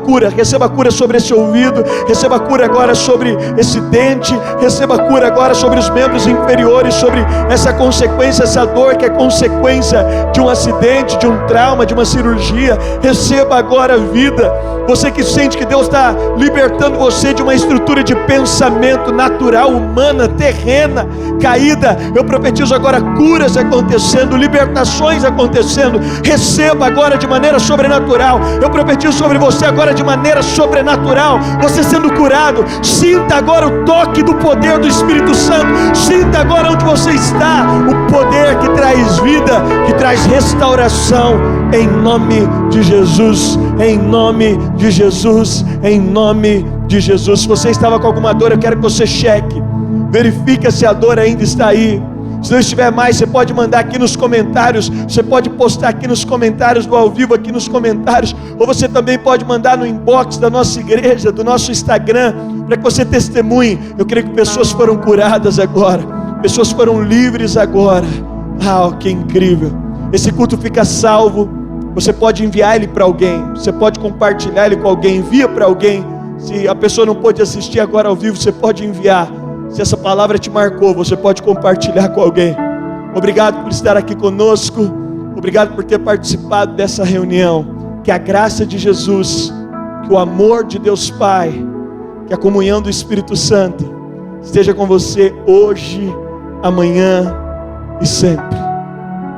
cura sobre esse ouvido, receba cura agora sobre esse dente, receba cura agora sobre os membros inferiores, sobre essa consequência, essa dor que é consequência de um acidente, de um trauma, de uma cirurgia. Receba agora vida. Você que sente que Deus está libertando você de uma estrutura de pensamento natural, humana, terrena, caída, eu profetizo agora curas acontecendo, libertações acontecendo. Receba agora de maneira sobrenatural. Eu profetizo sobre você agora de maneira sobrenatural, você sendo curado. Sinta agora o toque do poder do Espírito Santo. Sinta agora onde você está o poder que traz vida, que traz restauração, em nome de Jesus, em nome de Jesus, em nome de Jesus. Se você estava com alguma dor, eu quero que você cheque, verifique se a dor ainda está aí. Se não estiver mais, você pode mandar aqui nos comentários, você pode postar aqui nos comentários do ao vivo, aqui nos comentários, ou você também pode mandar no inbox da nossa igreja, do nosso Instagram, para que você testemunhe. Eu creio que pessoas foram curadas agora, pessoas foram livres agora. Que incrível! Esse culto fica salvo. Você pode enviar ele para alguém, você pode compartilhar ele com alguém, envia para alguém. Se a pessoa não pôde assistir agora ao vivo, você pode enviar. Se essa palavra te marcou, você pode compartilhar com alguém. Obrigado por estar aqui conosco. Obrigado por ter participado dessa reunião. Que a graça de Jesus, que o amor de Deus Pai, que a comunhão do Espírito Santo esteja com você hoje, amanhã e sempre.